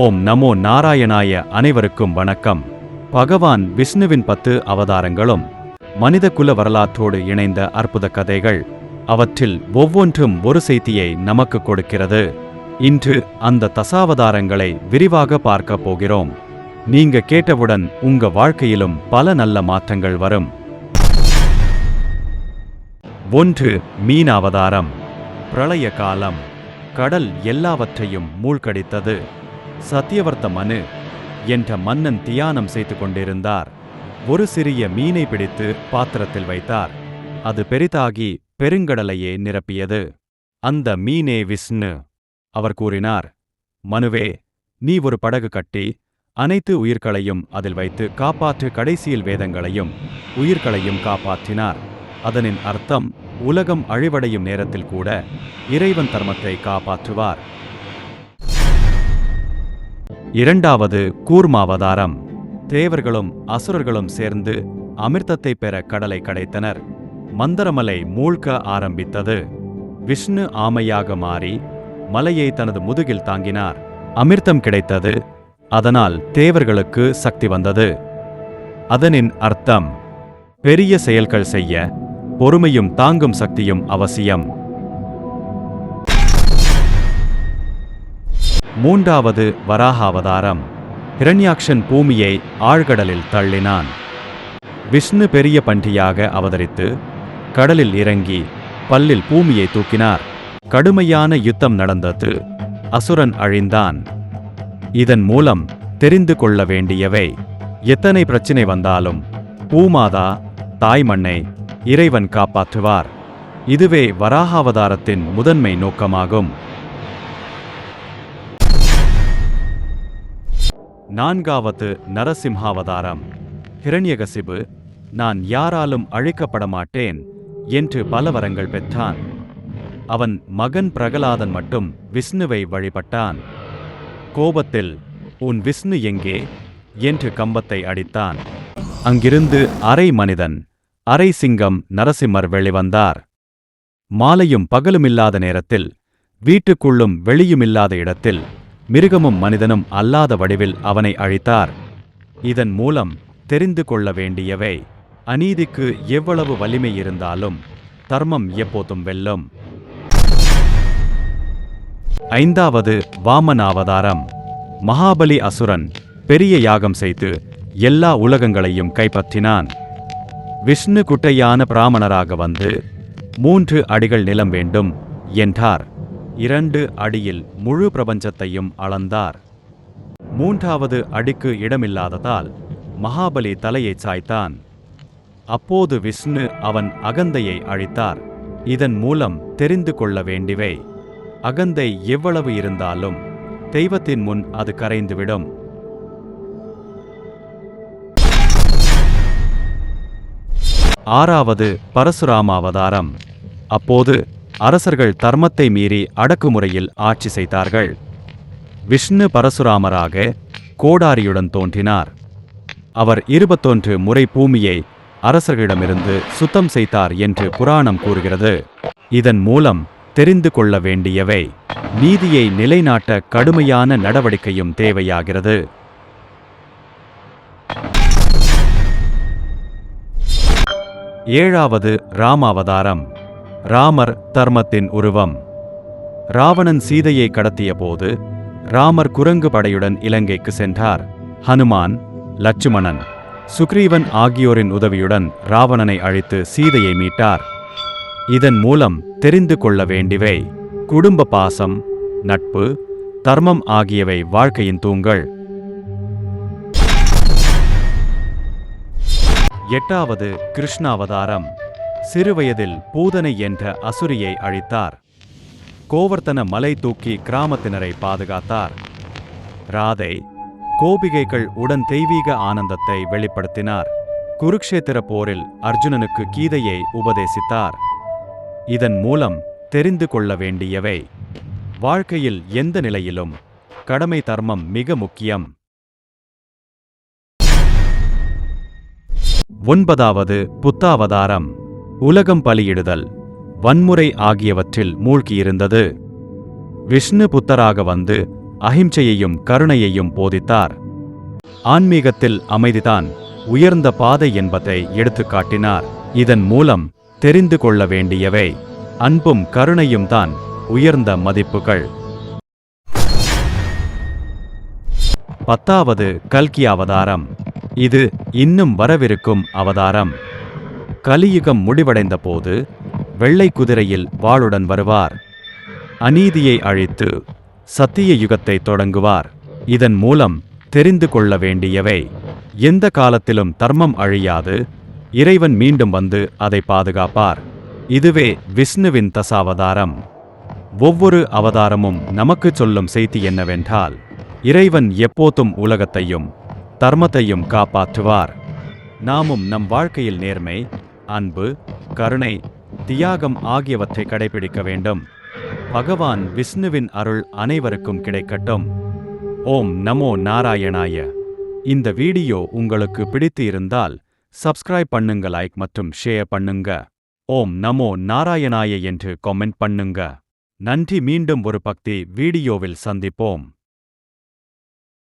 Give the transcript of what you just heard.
ஓம் நமோ நாராயணாய. அனைவருக்கும் வணக்கம். பகவான் விஷ்ணுவின் 10 அவதாரங்களும் மனிதகுல வரலாற்றோடு இணைந்த அற்புத கதைகள். அவற்றில் ஒவ்வொன்றும் ஒரு செய்தியை நமக்கு கொடுக்கிறது. இன்று அந்த தசாவதாரங்களை விரிவாக பார்க்க போகிறோம். நீங்க கேட்டவுடன் உங்க வாழ்க்கையிலும் பல நல்ல மாற்றங்கள் வரும். 1. மீன் அவதாரம். பிரளய காலம். கடல் எல்லாவற்றையும் மூழ்கடித்தது. சத்யவர்த்த மனு என்ற மன்னன் தியானம் செய்து கொண்டிருந்தார். ஒரு சிறிய மீனை பிடித்து பாத்திரத்தில் வைத்தார். அது பெரிதாகி பெருங்கடலையே நிரப்பியது. அந்த மீனே விஷ்ணு. அவர் கூறினார், மனுவே, நீ ஒரு படகு கட்டி அனைத்து உயிர்களையும் அதில் வைத்து காப்பாற்று. கடைசியில் வேதங்களையும் உயிர்களையும் காப்பாற்றினார். அதனின் அர்த்தம், உலகம் அழிவடையும் நேரத்தில் கூட இறைவன் தர்மத்தை காப்பாற்றுவார். 2. கூர்மாவதாரம். தேவர்களும் அசுரர்களும் சேர்ந்து அமிர்தத்தை பெற கடலை கடைத்தனர். மந்தரமலை மூழ்க ஆரம்பித்தது. விஷ்ணு ஆமையாக மாறி மலையை தனது முதுகில் தாங்கினார். அமிர்தம் கிடைத்தது. அதனால் தேவர்களுக்கு சக்தி வந்தது. அதனின் அர்த்தம், பெரிய செயல்கள் செய்ய பொறுமையும் தாங்கும் சக்தியும் அவசியம். 3. வராக அவதாரம். ஹிரண்யாக்ஷன் பூமியை ஆழ்கடலில் தள்ளினான். விஷ்ணு பெரிய பன்றியாக அவதரித்து கடலில் இறங்கி பல்லில் பூமியை தூக்கினார். கடுமையான யுத்தம் நடந்தது. அசுரன் அழிந்தான். இதன் மூலம் தெரிந்து கொள்ள வேண்டியவை: எத்தனை பிரச்சினை வந்தாலும் பூமாதா தாய்மண்ணை இறைவன் காப்பாற்றுவார். இதுவே வராகாவதாரத்தின் முதன்மை நோக்கமாகும். 4. நரசிம்ஹாவதாரம். ஹிரண்யகசிபு நான் யாராலும் அழிக்கப்பட மாட்டேன் என்று பல வரங்கள் பெற்றான். அவன் மகன் பிரகலாதன் மட்டும் விஷ்ணுவை வழிபட்டான். கோபத்தில், உன் விஷ்ணு எங்கே என்று கம்பத்தை அடித்தான். அங்கிருந்து அரை மனிதன் அரை சிங்கம் நரசிம்மர் வெளிவந்தார். மாலையும் பகலுமில்லாத நேரத்தில், வீட்டுக்குள்ளும் வெளியுமில்லாத இடத்தில், மிருகமும் மனிதனும் அல்லாத வடிவில் அவனை அழித்தார். இதன் மூலம் தெரிந்து கொள்ள வேண்டியவை: அநீதிக்கு எவ்வளவு வலிமை இருந்தாலும் தர்மம் எப்போதும் வெல்லும். 5. வாமன அவதாரம். மகாபலி அசுரன் பெரிய யாகம் செய்து எல்லா உலகங்களையும் கைப்பற்றினான். விஷ்ணு குட்டையான பிராமணராக வந்து 3 அடிகள் நிலம் வேண்டும் என்றார். 2 அடியில் முழு பிரபஞ்சத்தையும் அளந்தார். 3வது அடிக்கு இடமில்லாததால் மகாபலி தலையை சாய்த்தான். அப்போது விஷ்ணு அவன் அகந்தையை அழித்தார். இதன் மூலம் தெரிந்து கொள்ள வேண்டியவை: அகந்தை எவ்வளவு இருந்தாலும் தெய்வத்தின் முன் அது கரைந்துவிடும். 6. பரசுராம அவதாரம். அப்போது அரசர்கள் தர்மத்தை மீறி அடக்குமுறையில் ஆட்சி செய்தார்கள். விஷ்ணு பரசுராமராக கோடாரியுடன் தோன்றினார். அவர் 21 முறை பூமியை அரசர்களிடமிருந்து சுத்தம் செய்தார் என்று புராணம் கூறுகிறது. இதன் மூலம் தெரிந்து கொள்ள வேண்டியவை: நீதியை நிலைநாட்ட கடுமையான நடவடிக்கையும் தேவையாகிறது. 7. ராமாவதாரம். ராமர் தர்மத்தின் உருவம். ராவணன் சீதையை கடத்திய போது ராமர் குரங்கு படையுடன் இலங்கைக்கு சென்றார். ஹனுமான், லட்சுமணன், சுக்ரீவன் ஆகியோரின் உதவியுடன் ராவணனை அழித்து சீதையை மீட்டார். இதன் மூலம் தெரிந்து கொள்ள வேண்டியவை: குடும்ப பாசம், நட்பு, தர்மம் ஆகியவை வாழ்க்கையின் தூண்கள். 8. கிருஷ்ணாவதாரம். சிறுவயதில் பூதனை என்ற அசுரியை அழித்தார். கோவர்த்தன மலை தூக்கி கிராமத்தினரை பாதுகாத்தார். ராதை, கோபிகைகள் உடன் தெய்வீக ஆனந்தத்தை வெளிப்படுத்தினார். குருக்ஷேத்திர போரில் அர்ஜுனனுக்கு கீதையை உபதேசித்தார். இதன் மூலம் தெரிந்து கொள்ள வேண்டியவை: வாழ்க்கையில் எந்த நிலையிலும் கடமை தர்மம் மிக முக்கியம். 9. புத்தாவதாரம். உலகம் பலியிடுதல், வன்முறை ஆகியவற்றில் மூழ்கியிருந்தது. விஷ்ணு புத்தராக வந்து அஹிம்சையையும் கருணையையும் போதித்தார். ஆன்மீகத்தில் அமைதிதான் உயர்ந்த பாதை என்பதை எடுத்துக்காட்டினார். இதன் மூலம் தெரிந்து கொள்ள வேண்டியவை அன்பும் கருணையும் தான் உயர்ந்த மதிப்புகள். 10வது கல்கி அவதாரம். இது இன்னும் வரவிருக்கும் அவதாரம். கலியுகம் முடிவடைந்த போது வெள்ளை குதிரையில் வாளுடன் வருவார். அநீதியை அழித்து சத்திய யுகத்தை தொடங்குவார். இதன் மூலம் தெரிந்து கொள்ள வேண்டியவை எந்த காலத்திலும் தர்மம் அழியாது, இறைவன் மீண்டும் வந்து அதை பாதுகாப்பார். இதுவே விஷ்ணுவின் தசாவதாரம். ஒவ்வொரு அவதாரமும் நமக்கு சொல்லும் செய்தி என்னவென்றால், இறைவன் எப்போதும் உலகத்தையும் தர்மத்தையும் காப்பாற்றுவார். நாமும் நம் வாழ்க்கையில் நேர்மை, அன்பு, கருணை, தியாகம் ஆகியவற்றை கடைபிடிக்க வேண்டும். பகவான் விஷ்ணுவின் அருள் அனைவருக்கும் கிடைக்கட்டும். ஓம் நமோ நாராயணாய. இந்த வீடியோ உங்களுக்கு பிடித்து இருந்தால் சப்ஸ்கிரைப் பண்ணுங்க, லைக் மற்றும் ஷேர் பண்ணுங்க. ஓம் நமோ நாராயணாய என்று கமெண்ட் பண்ணுங்க. நன்றி. மீண்டும் ஒரு பக்தி வீடியோவில் சந்திப்போம்.